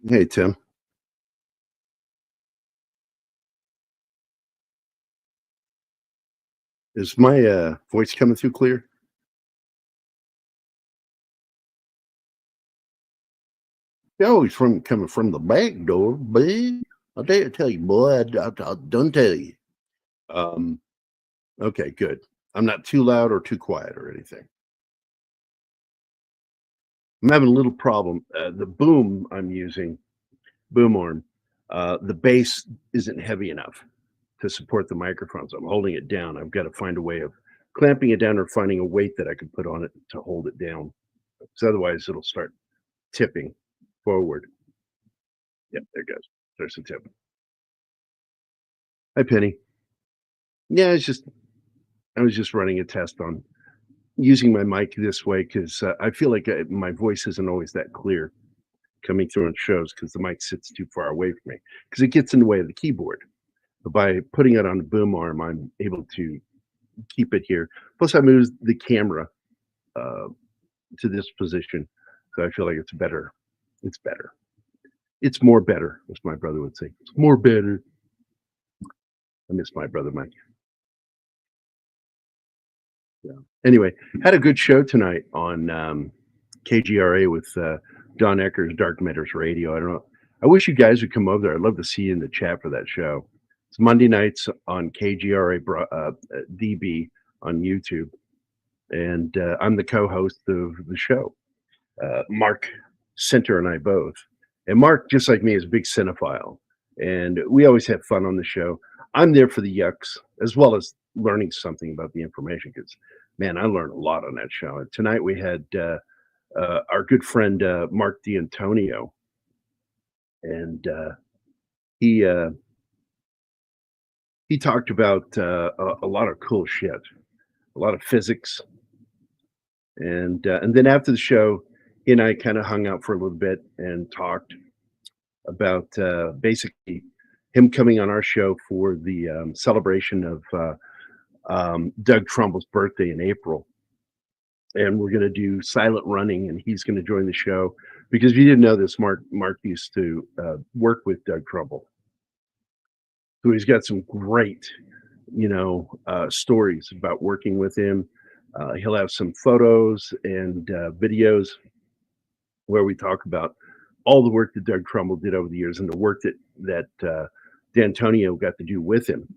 Hey, Tim. Is my voice coming through clear? Oh, he's from coming from the back door, big. Tell you, boy. I done tell you. Um, okay, good. I'm not too loud or too quiet or anything. I'm having a little problem. The boom I'm using, boom arm, the bass isn't heavy enough to support the microphone, so I'm holding it down. I've got to find a way of clamping it down or finding a weight that I could put on it to hold it down. So otherwise, it'll start tipping forward. Yep, there it goes. There's the tip. Hi, Penny. Yeah, I was just running a test on using my mic this way because I feel like my voice isn't always that clear coming through on shows because the mic sits too far away from me because it gets in the way of the keyboard. But by putting it on the boom arm, I'm able to keep it here. Plus, I moved the camera uh, to this position, so I feel like it's better. It's better. It's more better, as my brother would say. It's more better. I miss my brother Mike. Yeah. Anyway, had a good show tonight on KGRA with Don Ecker's Dark Matters Radio. I don't know. I wish you guys would come over there. I'd love to see you in the chat for that show. It's Monday nights on KGRA DB on YouTube, and I'm the co-host of the show. Mark Center and I both. And Mark, just like me, is a big cinephile, and we always have fun on the show. I'm there for the yucks as well as learning something about the information because, man, I learned a lot on that show. And tonight we had our good friend Mark D'Antonio, and he he talked about a lot of cool shit, a lot of physics, and then after the show, he and I kind of hung out for a little bit and talked about basically him coming on our show for the celebration of Doug Trumbull's birthday in April. And we're going to do silent running, and he's going to join the show because if you didn't know this, Mark used to work with Doug Trumbull, so he's got some great, stories about working with him. He'll have some photos and videos where we talk about all the work that Doug Trumbull did over the years and the work that D'Antonio got to do with him.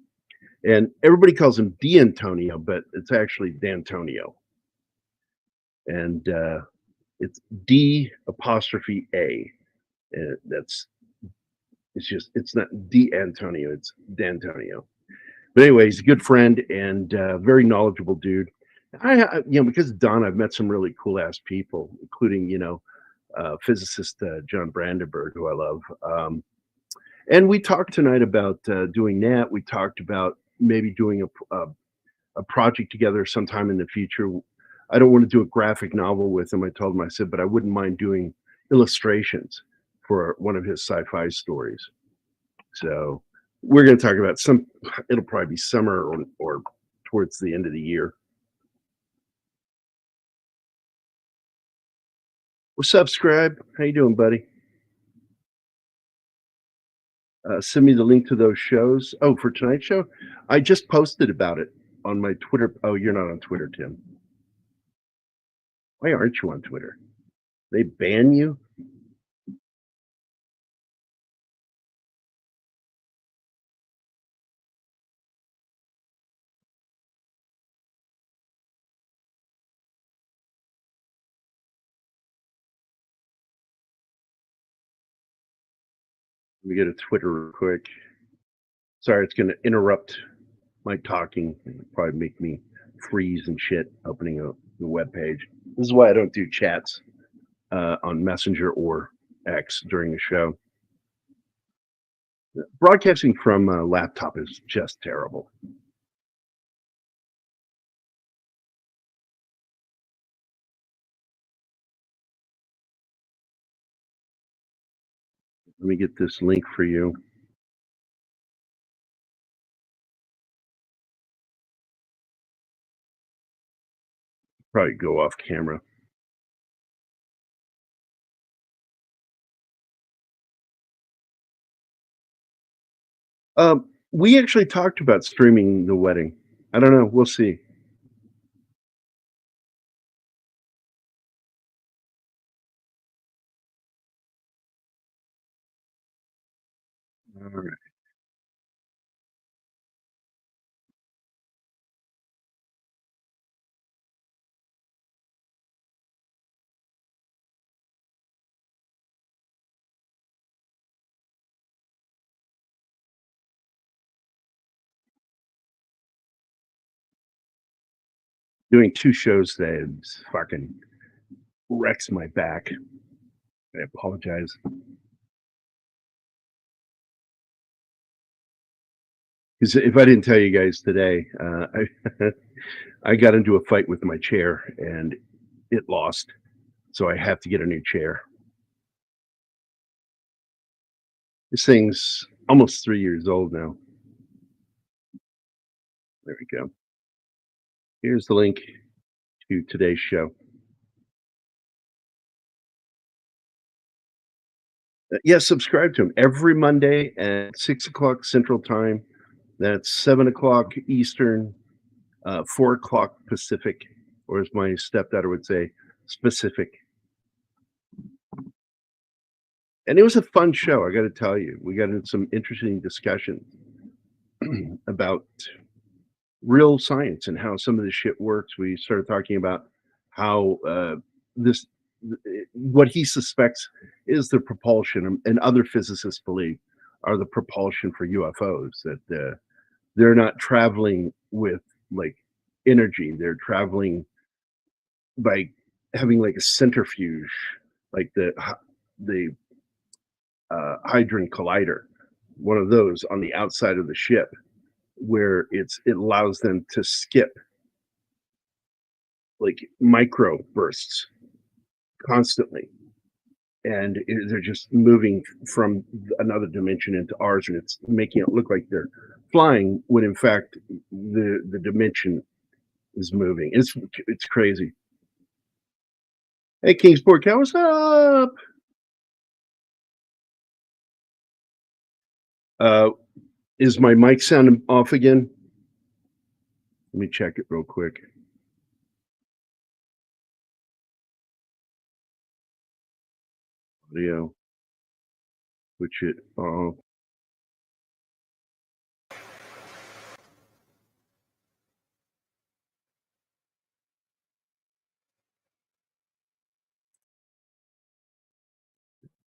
And everybody calls him D'Antonio, but it's actually D'Antonio, and it's D apostrophe A. And it's not D'Antonio, it's D'Antonio. But anyway, he's a good friend and very knowledgeable dude. Because of Don, I've met some really cool ass people, including physicist John Brandenburg, who I love. And we talked tonight about doing that. We talked about maybe doing a project together sometime in the future. I don't want to do a graphic novel with him. I told him, I said, but I wouldn't mind doing illustrations for one of his sci-fi stories. So we're going to talk about it'll probably be summer or towards the end of the year. What's up, Scribe? How you doing, buddy? Send me the link to those shows. Oh, for tonight's show, I just posted about it on my Twitter. Oh, you're not on Twitter, Tim. Why aren't you on Twitter? They ban you? Let me get a Twitter real quick. Sorry, it's going to interrupt my talking. It'll probably make me freeze and shit opening the web page. This is why I don't do chats on Messenger or X during the show. Broadcasting from a laptop is just terrible. Let me get this link for you. Probably go off camera. We actually talked about streaming the wedding. I don't know. We'll see. All right. Doing 2 shows today is fucking wrecks my back. I apologize. 'Cause if I didn't tell you guys today, I I got into a fight with my chair and it lost, so I have to get a new chair. This thing's almost 3 years old now. There we go. Here's the link to today's show. Yeah, subscribe to him every Monday at 6 o'clock Central Time. That's 7 o'clock Eastern, 4 o'clock Pacific, or as my stepdaughter would say, specific. And it was a fun show, I gotta tell you. We got into some interesting discussions about real science and how some of this shit works. We started talking about how this, what he suspects is the propulsion, and other physicists believe are the propulsion for UFOs. That they're not traveling with like energy; they're traveling by having like a centrifuge, like the Hadron Collider, one of those on the outside of the ship, where it allows them to skip like micro bursts constantly, and they're just moving from another dimension into ours, and it's making it look like they're flying when in fact the dimension is moving. It's crazy. Hey, Kingsport Cow, what's up? Uh, is my mic sound off again? Let me check it real quick. Audio, switch it off.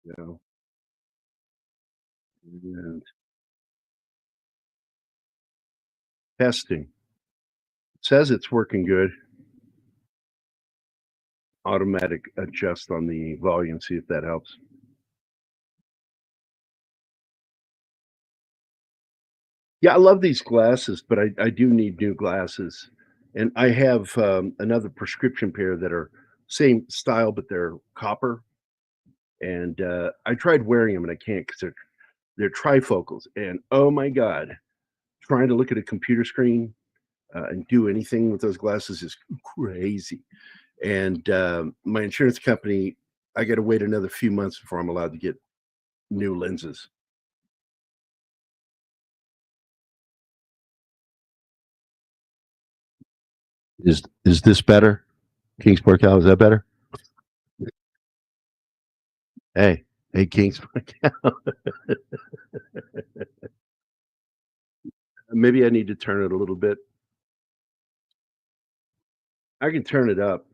Yeah, and testing. It says it's working good. Automatic adjust on the volume, see if that helps. Yeah, I love these glasses, but I do need new glasses. And I have another prescription pair that are same style, but they're copper. And I tried wearing them and I can't because they're trifocals. And oh my God, trying to look at a computer screen and do anything with those glasses is crazy. And my insurance company, I got to wait another few months before I'm allowed to get new lenses. Is this better? Kingsport Cow, is that better? Hey, hey, Kingsport Cow. Maybe I need to turn it a little bit. I can turn it up.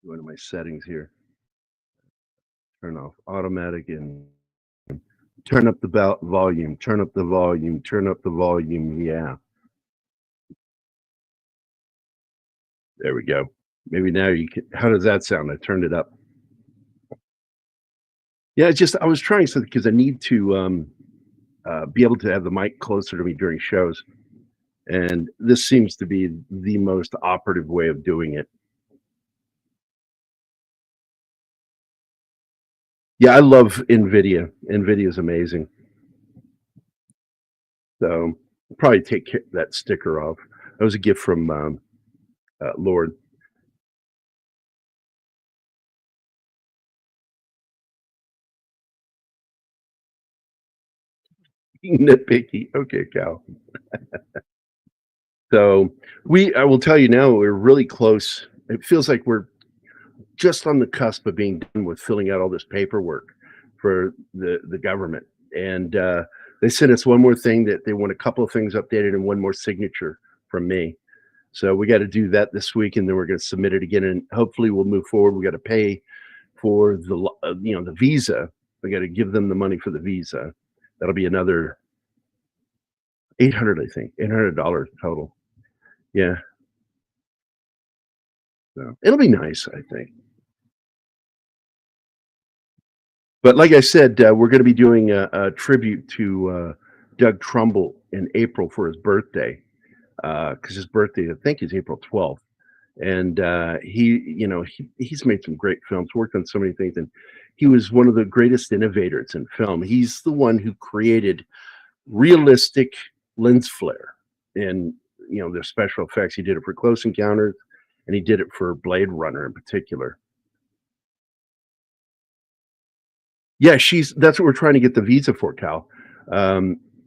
Go into my settings here. Turn off automatic and turn up the volume. Turn up the volume. Turn up the volume. Yeah, there we go. Maybe now you can. How does that sound? I turned it up. Yeah, it's just I was trying something because I need to be able to have the mic closer to me during shows, and this seems to be the most operative way of doing it. Yeah, I love NVIDIA. NVIDIA is amazing. So probably take that sticker off. That was a gift from Lord. Nitpicky. Okay, Cal. So I will tell you now, we're really close. It feels like we're just on the cusp of being done with filling out all this paperwork for the government. And they sent us one more thing that they want a couple of things updated and one more signature from me. So we got to do that this week, and then we're going to submit it again, and hopefully we'll move forward. We got to pay for the visa. We got to give them the money for the visa. That'll be another 800, I think, $800 total. Yeah, so it'll be nice, I think. But like I said, we're going to be doing a tribute to Doug Trumbull in April for his birthday, because his birthday, I think, is April 12th. And he's made some great films, worked on so many things, and he was one of the greatest innovators in film. He's the one who created realistic lens flare and their special effects. He did it for Close Encounters, and he did it for Blade Runner in particular. Yeah, that's what we're trying to get the visa for, Cal.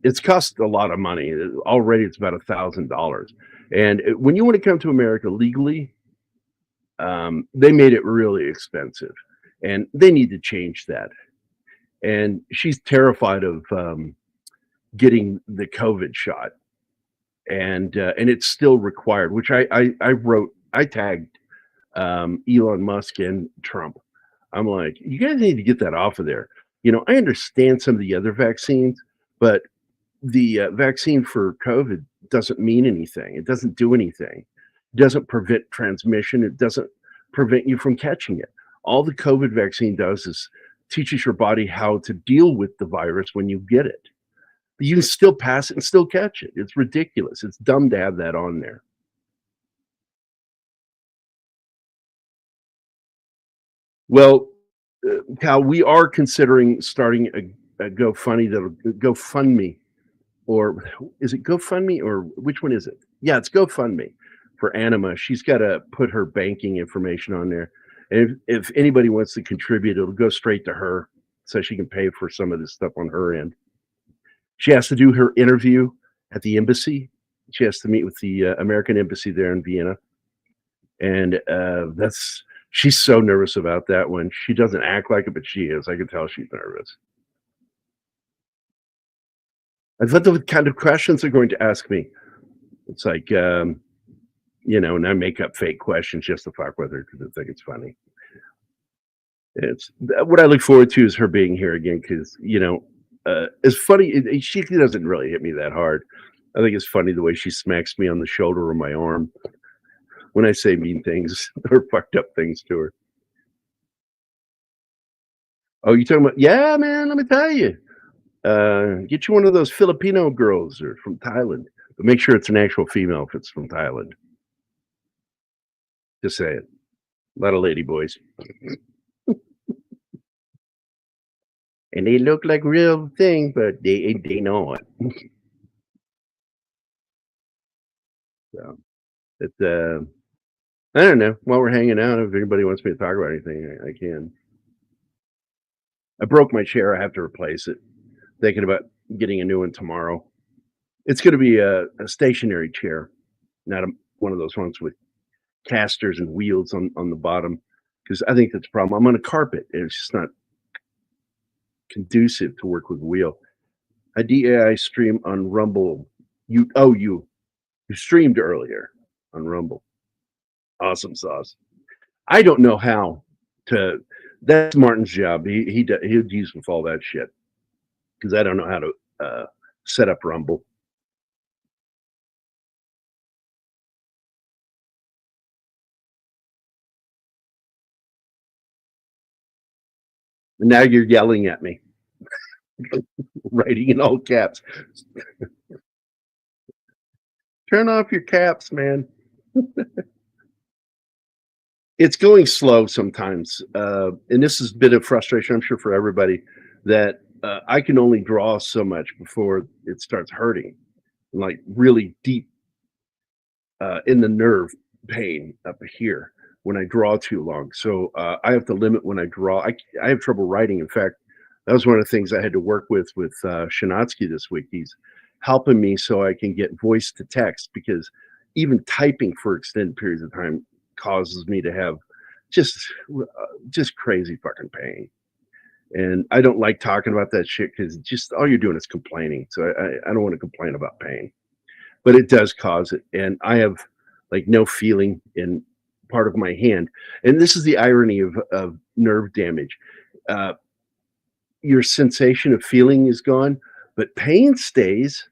It's cost a lot of money. Already it's about $1,000. And when you want to come to America legally, they made it really expensive. And they need to change that. And she's terrified of getting the COVID shot. And it's still required, which I tagged Elon Musk and Trump. I'm like, you guys need to get that off of there. I understand some of the other vaccines, but the vaccine for COVID doesn't mean anything. It doesn't do anything. It doesn't prevent transmission. It doesn't prevent you from catching it. All the COVID vaccine does is teaches your body how to deal with the virus when you get it. But you can still pass it and still catch it. It's ridiculous. It's dumb to have that on there. Well, Cal, we are considering starting a GoFundMe, or is it GoFundMe, or which one is it? Yeah, it's GoFundMe for Anima. She's got to put her banking information on there, and if anybody wants to contribute, it'll go straight to her, so she can pay for some of this stuff on her end. She has to do her interview at the embassy. She has to meet with the American embassy there in Vienna, and that's she's so nervous about that one. She doesn't act like it, but she is. I can tell she's nervous. I thought the kind of questions they're going to ask me. It's like, and I make up fake questions just to fuck with her because I think it's funny. It's what I look forward to is her being here again because it's funny. She doesn't really hit me that hard. I think it's funny the way she smacks me on the shoulder or my arm when I say mean things or fucked up things to her. Oh, you talking about? Yeah, man. Let me tell you. Get you one of those Filipino girls or from Thailand, but make sure it's an actual female if it's from Thailand. Just say it. A lot of lady boys, and they look like real thing, but they not. So it's I don't know. While we're hanging out, if anybody wants me to talk about anything, I can. I broke my chair. I have to replace it. Thinking about getting a new one tomorrow. It's going to be a stationary chair, not one of those ones with casters and wheels on the bottom, because I think that's a problem. I'm on a carpet, and it's just not conducive to work with wheel. I DAI stream on Rumble. You streamed earlier on Rumble. Awesome sauce. I don't know how to. That's Martin's job. He'd use with all that shit because I don't know how to set up Rumble. And now you're yelling at me, writing in all caps. Turn off your caps, man. It's going slow sometimes, and this is a bit of frustration, I'm sure, for everybody that I can only draw so much before it starts hurting, like really deep in the nerve pain up here when I draw too long. So I have to limit when I draw. I have trouble writing. In fact, That was one of the things I had to work with Shinatsky this week. He's helping me so I can get voice to text because even typing for extended periods of time causes me to have just just crazy fucking pain. And I don't like talking about that shit because just all you're doing is complaining. So I don't want to complain about pain, but it does cause it. And I have like no feeling in part of my hand. And this is the irony of nerve damage. Uh, your sensation of feeling is gone, but pain stays.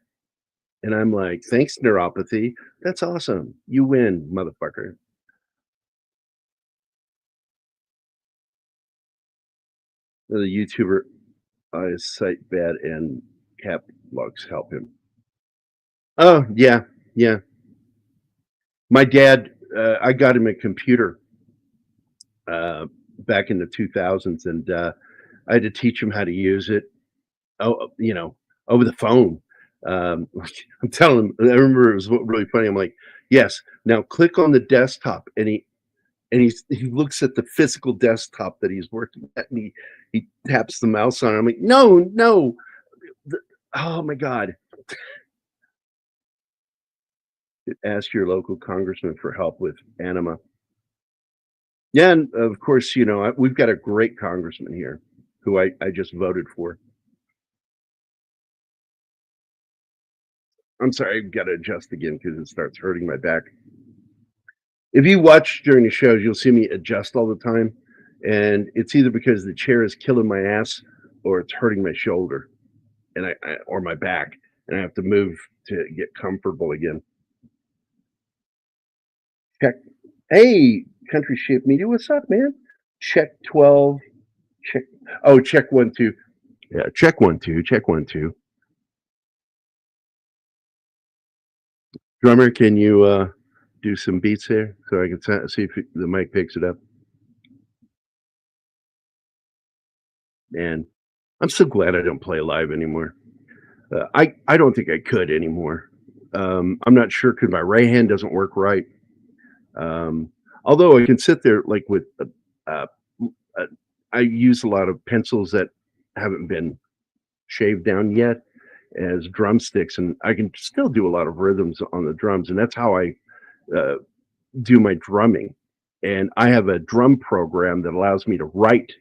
And I'm like, thanks, neuropathy. That's awesome. You win, motherfucker. The YouTuber, his sight bad and cap logs help him. Oh, yeah, yeah. My dad, I got him a computer back in the 2000s, and I had to teach him how to use it. Oh, over the phone. Um, I'm telling him. I remember it was really funny. I'm like, yes. Now click on the desktop, and he looks at the physical desktop that he's working at, and he taps the mouse on it. I'm like, no, no. Oh my god. Ask your local congressman for help with anima. Yeah, and of course, we've got a great congressman here who I just voted for. I'm sorry, I've got to adjust again because it starts hurting my back. If you watch during the shows, you'll see me adjust all the time, and it's either because the chair is killing my ass or it's hurting my shoulder and I or my back, and I have to move to get comfortable again. Check. Hey, Country Shape Media, what's up, man? Check 12. Check. Oh, check 1 2. Yeah, check 1 2. Check 1 2. Drummer, can you do some beats there so I can see if the mic picks it up? Man, I'm so glad I don't play live anymore. I don't think I could anymore. I'm not sure because my right hand doesn't work right. Um, Although I can sit there like with, uh, uh, I use a lot of pencils that haven't been shaved down yet as drumsticks, and I can still do a lot of rhythms on the drums, and that's how I uh, do my drumming. And I have a drum program that allows me to write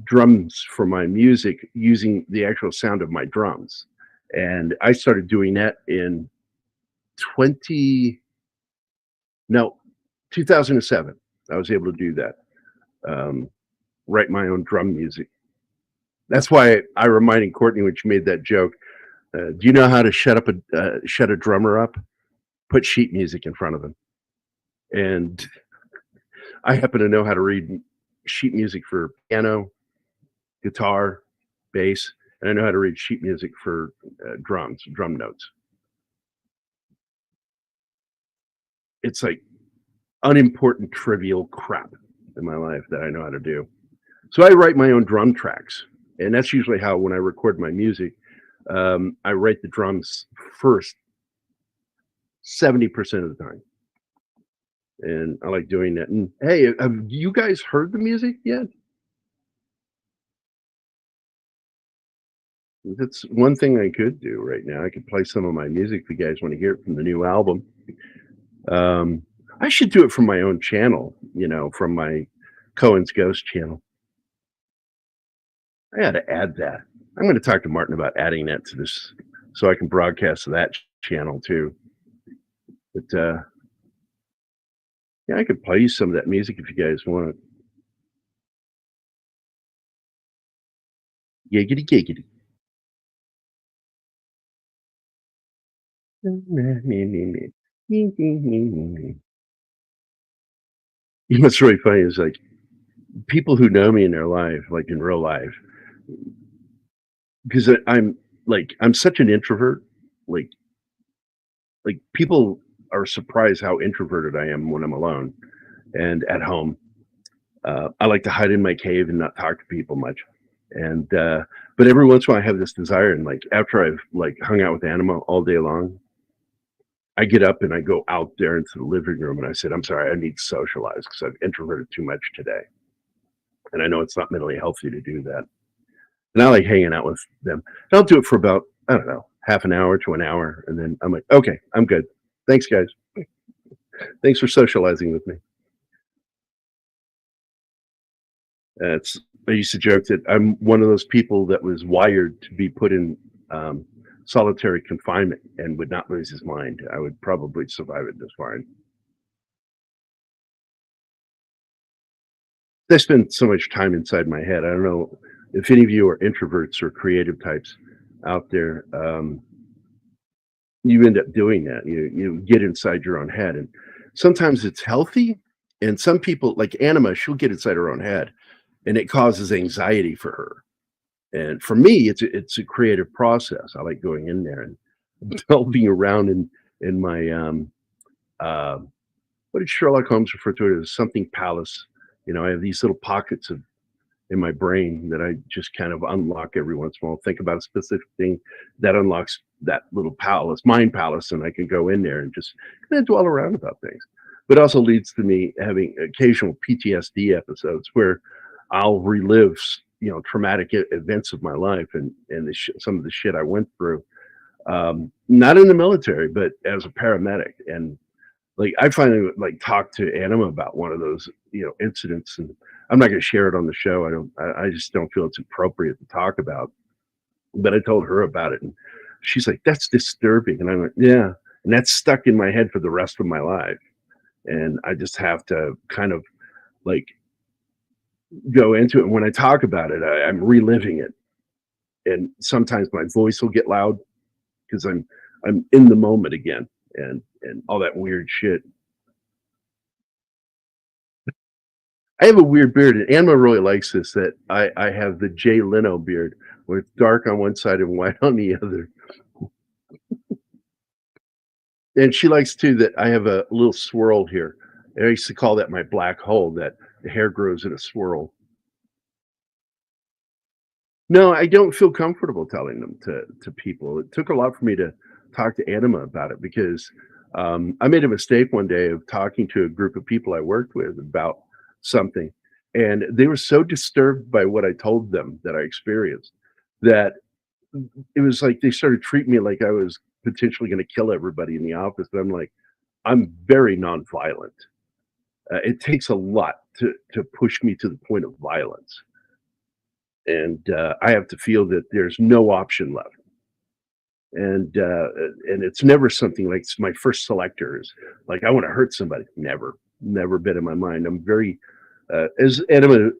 drums for my music using the actual sound of my drums. And I started doing that in 20 no 2007. I was able to do that. Um, Write my own drum music. That's why I reminded Courtney when she made that joke. Do you know how to shut a drummer up? Put sheet music in front of him. And I happen to know how to read sheet music for piano, guitar, bass, and I know how to read sheet music for drums, drum notes. It's like unimportant, trivial crap in my life that I know how to do. So I write my own drum tracks, and that's usually how when I record my music, I write the drums first 70% of the time, and I like doing that. And hey, have you guys heard the music yet? That's one thing I could do right now. I could play some of my music if you guys want to hear it from the new album. Um, I should do it from my own channel, from my Cohen's Ghost channel. I got to add that. I'm going to talk to Martin about adding that to this so I can broadcast to that channel too. But yeah, I could play you some of that music if you guys want. Giggity giggity. What's really funny is like people who know me in their life, like in real life, because I'm such an introvert. Like people are surprised how introverted I am when I'm alone and at home. I like to hide in my cave and not talk to people much. And but every once in a while I have this desire, and like after I've like hung out with Anima all day long, I get up and I go out there into the living room and I said, I'm sorry, I need to socialize because I've introverted too much today. And I know it's not mentally healthy to do that. and I like hanging out with them. And I'll do it for about, I don't know, half an hour to an hour, and then I'm like, okay, I'm good. Thanks, guys. Thanks for socializing with me. It's I used to joke that I'm one of those people that was wired to be put in um, solitary confinement and would not lose his mind. I would probably survive it just fine. I spend so much time inside my head. I don't know if any of you are introverts or creative types out there. You end up doing that. You get inside your own head, and sometimes it's healthy. And some people, like Anima, she'll get inside her own head, and it causes anxiety for her. And for me, it's a creative process. I like going in there and delving around in my uh, what did Sherlock Holmes refer to it as something palace. I have these little pockets of in my brain that I just kind of unlock every once in a while. Think about a specific thing that unlocks that little palace, mind palace, and I can go in there and just kind of dwell around about things. But it also leads to me having occasional PTSD episodes where I'll relive, traumatic events of my life and some of the shit I went through. Not in the military, but as a paramedic, and like I finally like talked to Anima about one of those, incidents, and I'm not going to share it on the show. I just don't feel it's appropriate to talk about. But I told her about it, and she's like, "That's disturbing," and I'm like, "Yeah," and that's stuck in my head for the rest of my life, and I just have to kind of like go into it. And when I talk about it, I'm reliving it, and sometimes my voice will get loud because I'm in the moment again, and all that weird shit. I have a weird beard, and Anna really likes this. That I have the Jay Leno beard, where it's dark on one side and white on the other. And she likes too that I have a little swirl here. I used to call that my black hole. That the hair grows in a swirl. No, I don't feel comfortable telling them to people. It took a lot for me to talk to Anima about it because I made a mistake one day of talking to a group of people I worked with about something, and they were so disturbed by what I told them that I experienced that it was like they started treating me like I was potentially going to kill everybody in the office. And I'm like, I'm very nonviolent. It takes a lot to push me to the point of violence, and I have to feel that there's no option left. And it's never something like my first selector is like I want to hurt somebody. Never been in my mind. I'm very as Anima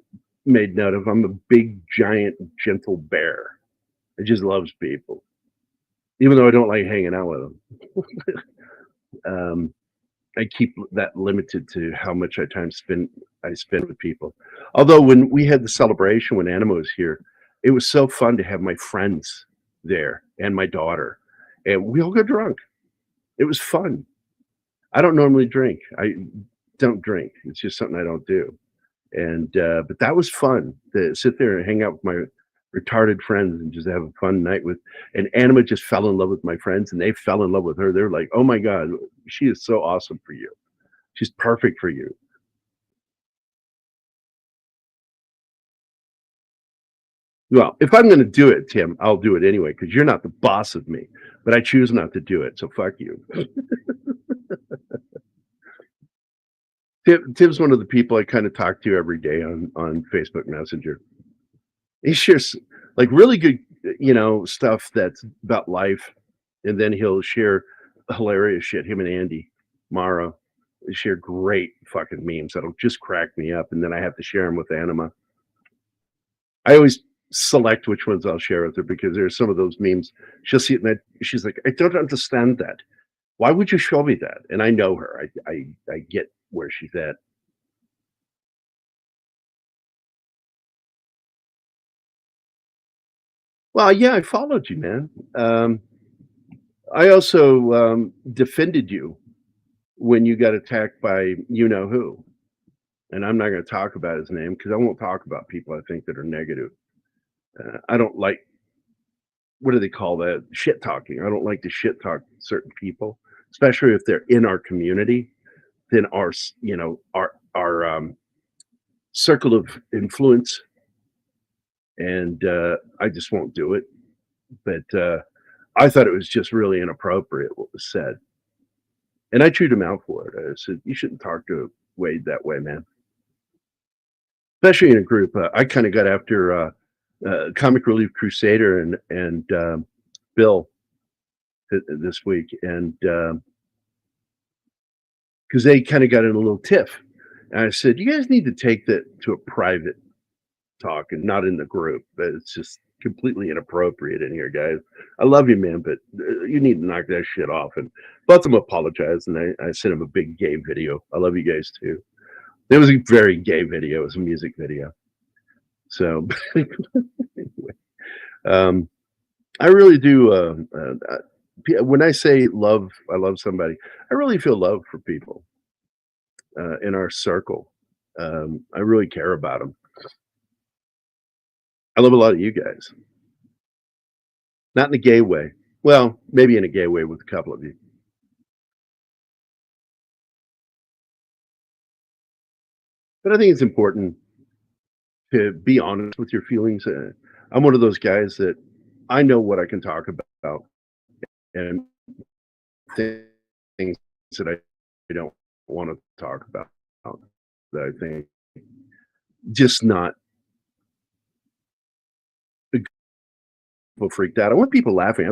made note of. I'm a big, giant, gentle bear. It just loves people, even though I don't like hanging out with them. um, I keep that limited to how much I spend with people. Although when we had the celebration when Anima was here, it was so fun to have my friends there and my daughter, and we all got drunk. It was fun. I don't normally drink. I don't drink. It's just something I don't do. And but that was fun to sit there and hang out with my retarded friends and just have a fun night with. And Anima just fell in love with my friends, and they fell in love with her. They're like, "Oh my god, she is so awesome for you. She's perfect for you." Well, if I'm going to do it, Tim, I'll do it anyway because you're not the boss of me. But I choose not to do it, so fuck you. Tim's one of the people I kind of talk to every day on Facebook Messenger. He shares like really good, stuff that's about life, and then he'll share hilarious shit. Him and Andy Mara they share great fucking memes that'll just crack me up, and then I have to share them with Anima. I always select which ones I'll share with her because there's some of those memes. She'll see it and she's like, "I don't understand that. Why would you show me that?" And I know her. I get where she's at. Well, yeah, I followed you, man. I also defended you when you got attacked by you know who, and I'm not going to talk about his name because I won't talk about people I think that are negative. I don't like what do they call that? Shit talking. I don't like to shit talk certain people, especially if they're in our community. Then our circle of influence and I just won't do it. But I thought it was just really inappropriate what was said, and I chewed him out for it. I said, "You shouldn't talk to Wade that way, man." Especially in a group. I kind of got after Comic Relief Crusader and Bill this week, and because they kind of got in a little tiff, and I said, "You guys need to take that to a private talk and not in the group. But it's just completely inappropriate in here, guys. I love you, man, but you need to knock that shit off." And both of them apologized, and I sent him a big gay video. I love you guys too. It was a very gay video. It was a music video. So anyway, um, I really do. When I say love, I love somebody. I really feel love for people in our circle. I really care about them. I love a lot of you guys. Not in a gay way. Well, maybe in a gay way with a couple of you. But I think it's important to be honest with your feelings. I'm one of those guys that I know what I can talk about and things that I don't want to talk about that I think just not people freaked out. I want people laughing.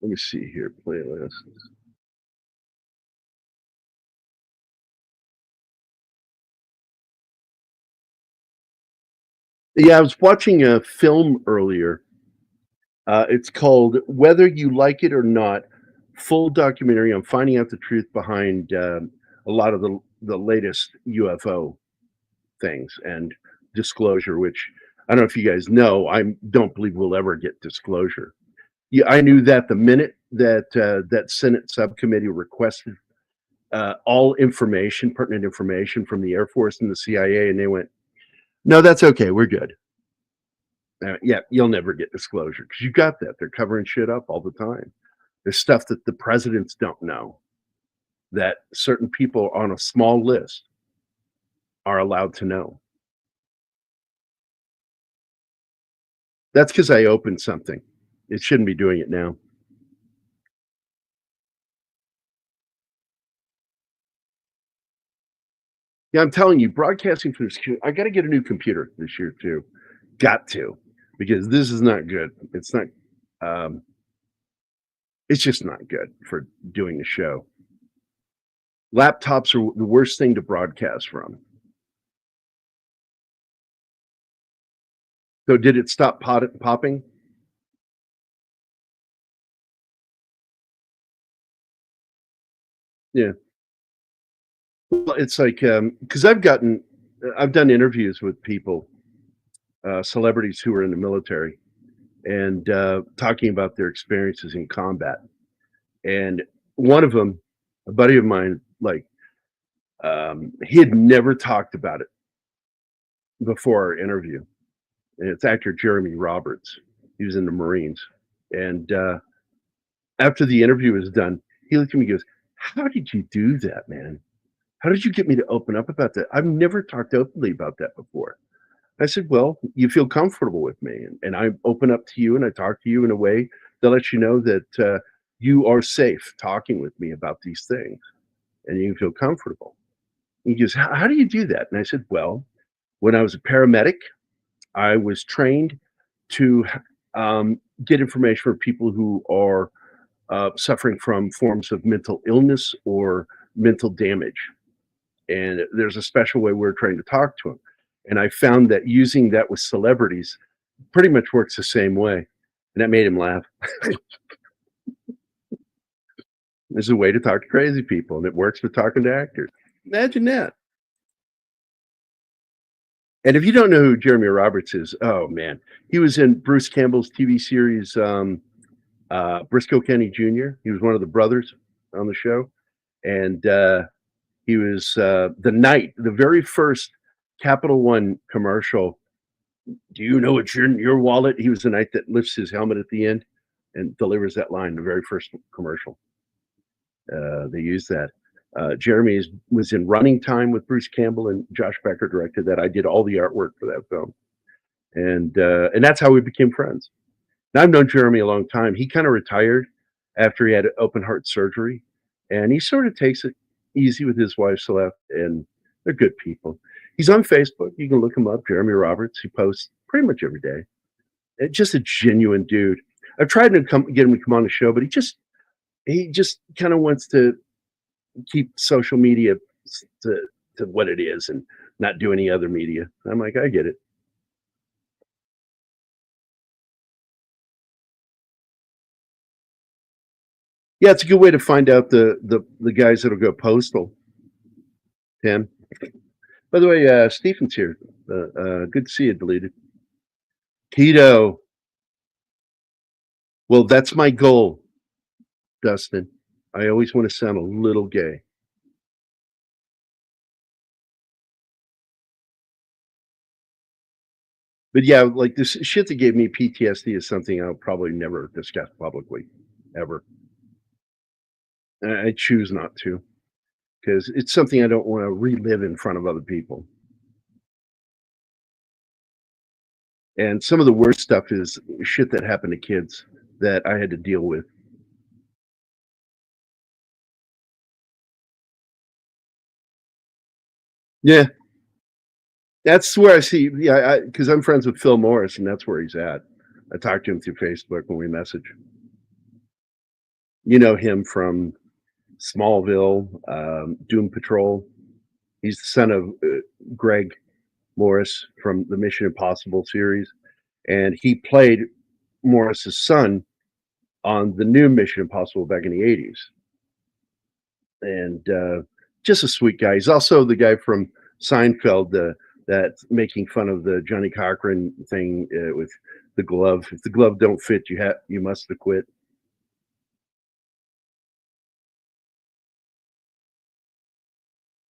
Let me see here, playlist. Yeah, I was watching a film earlier. It's called Whether You Like It or Not, full documentary on finding out the truth behind a lot of the latest UFO things and disclosure, which I don't know if you guys know, I don't believe we'll ever get disclosure. Yeah, I knew that the minute that that Senate subcommittee requested all information, pertinent information from the Air Force and the CIA, and they went, "No, that's okay, we're good." Yeah, you'll never get disclosure because you got that. They're covering shit up all the time. There's stuff that the presidents don't know that certain people on a small list are allowed to know. That's because I opened something. It shouldn't be doing it now. Yeah, I'm telling you, broadcasting through this, I got to get a new computer this year too. Got to, because this is not good. It's not. Um, it's just not good for doing a show. Laptops are the worst thing to broadcast from. So did it stop popping? Yeah. Well, it's like because I've done interviews with people, celebrities who are in the military, and talking about their experiences in combat. And one of them, a buddy of mine, like he had never talked about it before our interview, and it's actor Jeremy Roberts. He was in the Marines, and after the interview was done, he looked at me and goes, "How did you do that, man? How did you get me to open up about that? I've never talked openly about that before." I said, "Well, you feel comfortable with me, and I open up to you, and I talk to you in a way that lets you know that you are safe talking with me about these things, and you feel comfortable." He goes, "How do you do that?" And I said, "Well, when I was a paramedic, I was trained to get information for people who are suffering from forms of mental illness or mental damage. And there's a special way we're trained to talk to them. And I found that using that with celebrities pretty much works the same way." And that made him laugh. There's a way to talk to crazy people, and it works for talking to actors. Imagine that. And if you don't know who Jeremy Roberts is, oh man, he was in Bruce Campbell's TV series Briscoe County Jr. He was one of the brothers on the show, and he was the knight, the very first Capital One commercial. "Do you know what's in your wallet?" He was the knight that lifts his helmet at the end and delivers that line. The very first commercial, they used that. Jeremy was in Running Time with Bruce Campbell, and Josh Becker directed that. I did all the artwork for that film, and that's how we became friends. Now, I've known Jeremy a long time. He kind of retired after he had open heart surgery, and he sort of takes it easy with his wife Celeste, and they're good people. He's on Facebook. You can look him up, Jeremy Roberts. He posts pretty much every day. Just a genuine dude. I've tried to get him to come on the show, but he just kind of wants to keep social media to to what it is and not do any other media. I'm like, I get it. Yeah, it's a good way to find out the guys that'll go postal, Tim. By the way, Stephen's here. Good to see you, deleted. Keto. Well, that's my goal, Dustin. I always want to sound a little gay. But yeah, like this shit that gave me PTSD is something I'll probably never discuss publicly, ever. I choose not to because it's something I don't want to relive in front of other people. And some of the worst stuff is shit that happened to kids that I had to deal with. Yeah, that's where I see. Yeah, because I'm friends with Phil Morris, and that's where he's at. I talked to him through Facebook when we message. You know him from Smallville, Doom Patrol. He's the son of Greg Morris from the Mission Impossible series, and he played Morris's son on the new Mission Impossible back in the '80s. And just a sweet guy. He's also the guy from Seinfeld that's making fun of the Johnny Cochran thing with the glove. If the glove don't fit, you must have quit.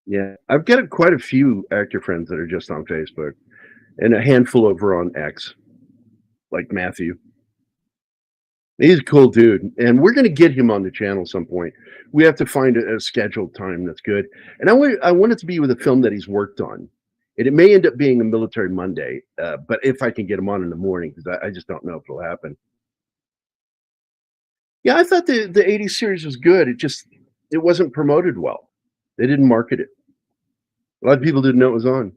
Yeah, I've got quite a few actor friends that are just on Facebook, and a handful over on X, like Matthew. He's a cool dude, and we're gonna get him on the channel some point. We have to find a scheduled time that's good, and I want it to be with a film that he's worked on, and it may end up being a Military Monday, but if I can get him on in the morning, because I just don't know if it'll happen. Yeah, I thought the '80s series was good. It wasn't promoted well. They didn't market it. A lot of people didn't know it was on.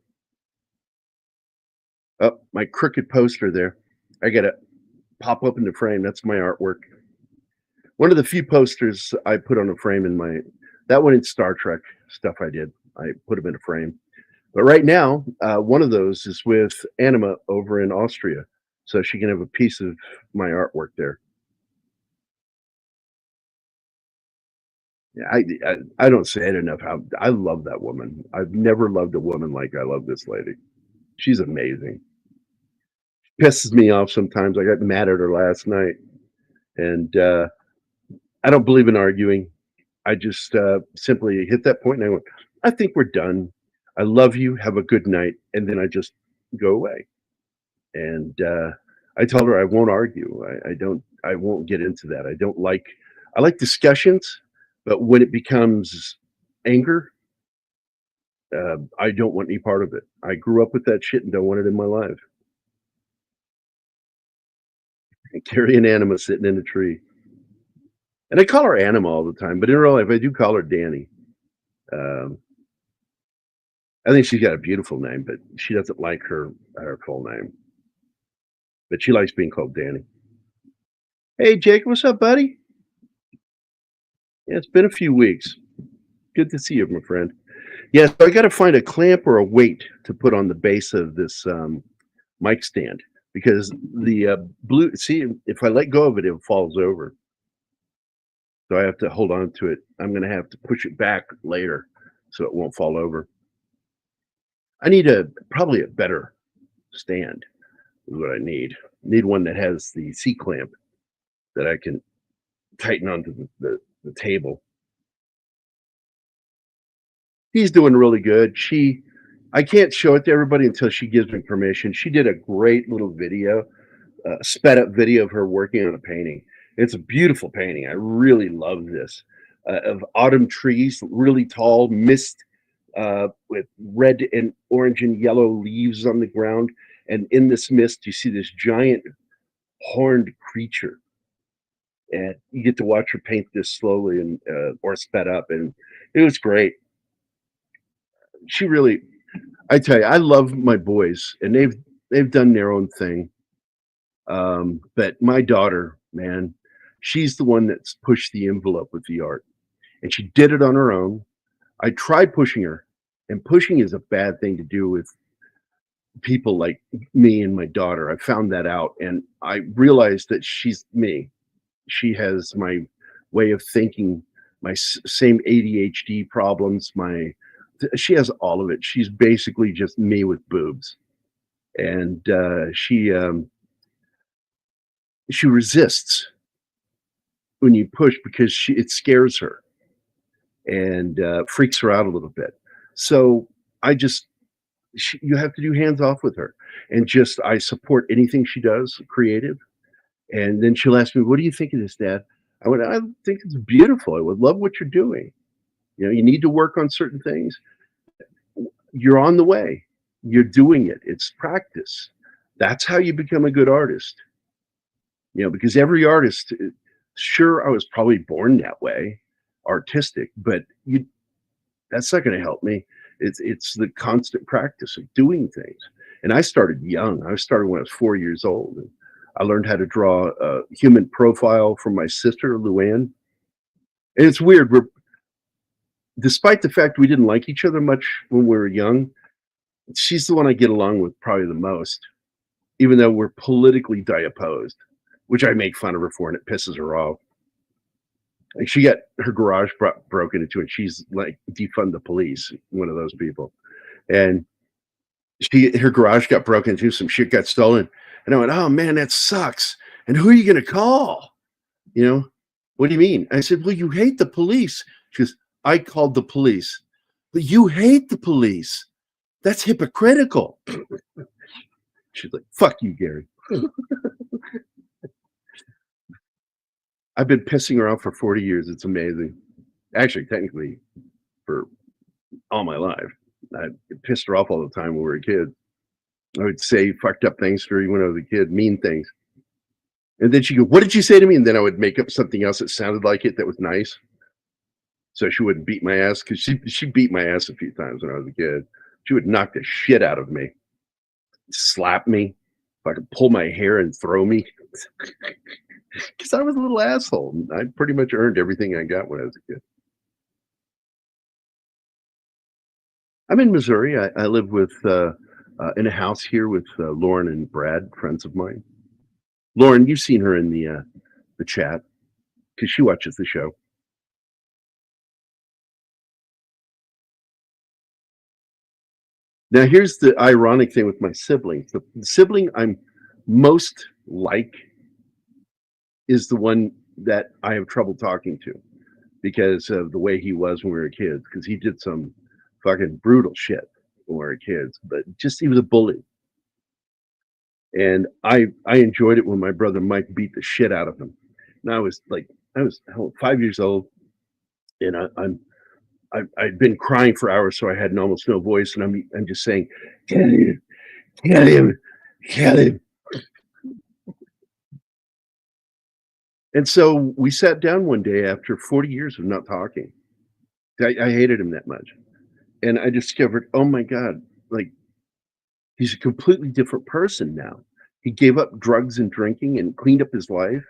Oh, my crooked poster there. I gotta pop up in the frame. That's my artwork. One of the few posters I put on a frame in my that one in Star Trek stuff I did. I put them in a frame. But right now, one of those is with Anima over in Austria, so she can have a piece of my artwork there. Yeah, I don't say it enough. How I love that woman. I've never loved a woman like I love this lady. She's amazing. Pisses me off sometimes. I got mad at her last night, and I don't believe in arguing. I just simply hit that point, and I went, "I think we're done. I love you. Have a good night," and then I just go away. And I told her I won't argue. I don't. I won't get into that. I don't like. I like discussions, but when it becomes anger, I don't want any part of it. I grew up with that shit and don't want it in my life. And Carrie and Anima sitting in a tree, and I call her Anima all the time, but in real life, I do call her Danny. Um, I think she's got a beautiful name, but she doesn't like her full name. But she likes being called Danny. Hey, Jake, what's up, buddy? Yeah, it's been a few weeks. Good to see you, my friend. Yeah, so I got to find a clamp or a weight to put on the base of this mic stand because the blue. See, if I let go of it, it falls over. So I have to hold on to it. I'm going to have to push it back later so it won't fall over. I need probably a better stand. Is what I need. Need one that has the C clamp that I can tighten onto the table. He's doing really good. I can't show it to everybody until she gives me permission. She did a great little video, sped up video of her working on a painting. It's a beautiful painting. I really love this. of autumn trees, really tall, mist with red and orange and yellow leaves on the ground. And in this mist, you see this giant horned creature, and you get to watch her paint this slowly and or sped up, and it was great. She really, I tell you, I love my boys, and they've done their own thing. But my daughter, man, she's the one that's pushed the envelope with the art, and she did it on her own. I tried pushing her, and pushing is a bad thing to do with people like me and my daughter. I found that out, and I realized that she's me. She has my way of thinking, my same ADHD problems. She has all of it. She's basically just me with boobs, and she resists when you push because it scares her and freaks her out a little bit. So I just you have to do hands off with her, and just I support anything she does creative. And then she'll ask me, "What do you think of this, Dad?" I think it's beautiful. I would love what you're doing. You know, you need to work on certain things. You're on the way. You're doing it. It's practice. That's how you become a good artist. You know, because every artist, sure, I was probably born that way, artistic, but that's not going to help me. It's the constant practice of doing things. And I started young. I started when I was 4 years old. And I learned how to draw a human profile from my sister, Luann. And it's weird. Despite the fact we didn't like each other much when we were young, she's the one I get along with probably the most, even though we're politically opposed, which I make fun of her for, and it pisses her off. Like, she got her garage broken into, and she's like, defund the police, one of those people. And her garage got broken into, some shit got stolen. And I went, "Oh man, that sucks. And who are you going to call? You know, what do you mean?" I said, "Well, you hate the police." She goes, "I called the police." "But you hate the police. That's hypocritical." She's like, "Fuck you, Gary." I've been pissing her off for 40 years. It's amazing. Actually, technically, for all my life. I pissed her off all the time when we were kids. I would say fucked up things to her when I was a kid, mean things. And then she'd go, "What did you say to me?" And then I would make up something else that sounded like it that was nice. So she wouldn't beat my ass, because she beat my ass a few times when I was a kid. She would knock the shit out of me, slap me, fucking pull my hair and throw me. Because I was a little asshole. I pretty much earned everything I got when I was a kid. I'm in Missouri. I live with in a house here with Lauren and Brad, friends of mine. Lauren, you've seen her in the chat because she watches the show. Now, here's the ironic thing with my siblings. The sibling I'm most like is the one that I have trouble talking to because of the way he was when we were kids, because he did some fucking brutal shit when we were kids, but just he was a bully. And I enjoyed it when my brother Mike beat the shit out of him. And I was 5 years old, and I'd been crying for hours, so I had almost no voice, and I'm just saying, "Kill him, kill him, kill him." And so we sat down one day after 40 years of not talking. I hated him that much, and I discovered, oh my god, like, he's a completely different person now. He gave up drugs and drinking and cleaned up his life.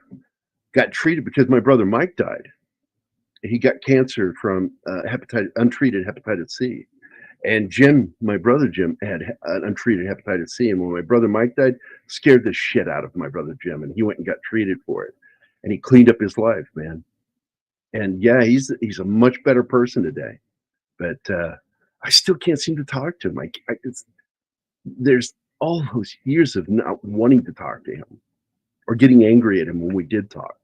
Got treated because my brother Mike died. He got cancer from untreated hepatitis C. And Jim, my brother Jim, had untreated hepatitis C. And when my brother Mike died, scared the shit out of my brother Jim. And he went and got treated for it. And he cleaned up his life, man. And yeah, he's a much better person today. But I still can't seem to talk to him. There's all those years of not wanting to talk to him or getting angry at him when we did talk.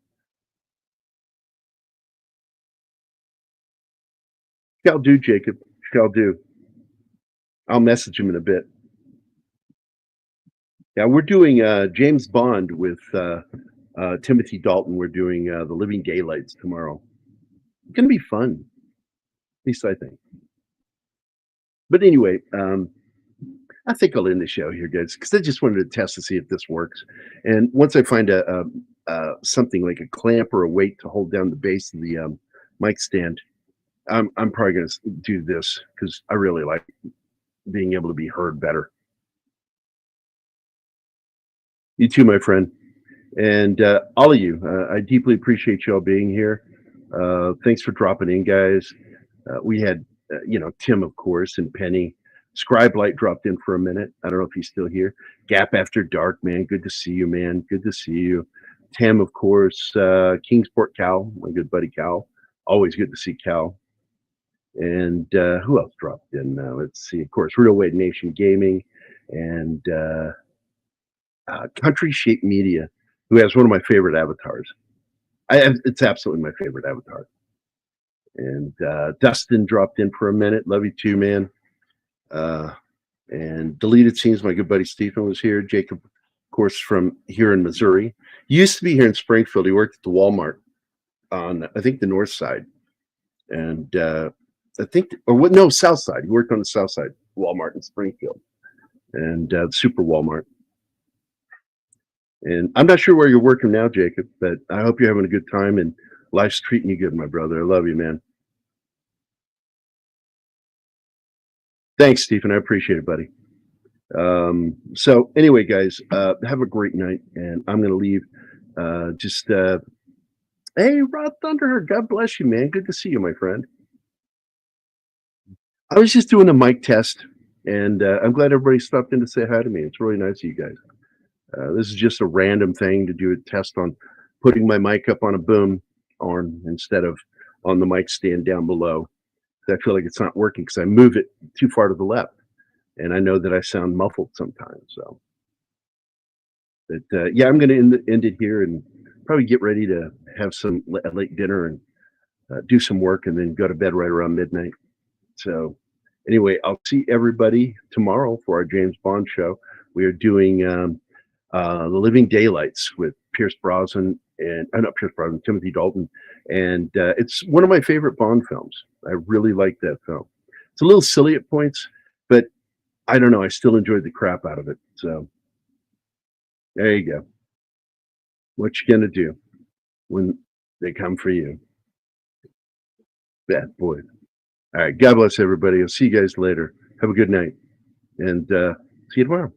Shall do, Jacob. Shall do. I'll message him in a bit. Yeah, we're doing James Bond with Timothy Dalton. We're doing The Living Daylights tomorrow. Gonna be fun, at least I think. But anyway, I think I'll end the show here, guys, because I just wanted to test to see if this works. And once I find something like a clamp or a weight to hold down the base of the mic stand, I'm probably going to do this because I really like being able to be heard better. You too, my friend, and all of you. I deeply appreciate you all being here. Thanks for dropping in, guys. We had, Tim, of course, and Penny. Scribe Light dropped in for a minute. I don't know if he's still here. Gap After Dark, man. Good to see you, man. Good to see you. Tim, of course. Kingsport Cal, my good buddy Cal. Always good to see Cal. And who else dropped in? Let's see. Of course, Real Weight Nation Gaming and Country Shape Media, who has one of my favorite avatars. It's absolutely my favorite avatar. And Dustin dropped in for a minute. Love you too, man. And Deleted Scenes, my good buddy Stephen was here. Jacob, of course, from here in Missouri. He used to be here in Springfield. He worked at the Walmart on, I think, the north side. And south side. He worked on the south side, Walmart in Springfield. And Super Walmart. And I'm not sure where you're working now, Jacob, but I hope you're having a good time and life's treating you good, my brother. I love you, man. Thanks, Stephen. I appreciate it, buddy. So anyway, guys, have a great night, and I'm going to leave. Hey, Rod Thunderheart, God bless you, man. Good to see you, my friend. I was just doing a mic test, and I'm glad everybody stopped in to say hi to me. It's really nice of you guys. This is just a random thing to do a test on putting my mic up on a boom arm instead of on the mic stand down below. I feel like it's not working because I move it too far to the left, and I know that I sound muffled sometimes. So, but yeah, I'm going to end it here and probably get ready to have a late dinner and do some work and then go to bed right around midnight. So, anyway, I'll see everybody tomorrow for our James Bond show. We are doing The Living Daylights with Pierce Brosnan and not Pierce Brosnan, Timothy Dalton, and it's one of my favorite Bond films. I really like that film. It's a little silly at points, but I don't know. I still enjoyed the crap out of it. So there you go. What you gonna do when they come for you? Bad boy. All right. God bless everybody. I'll see you guys later. Have a good night, and see you tomorrow.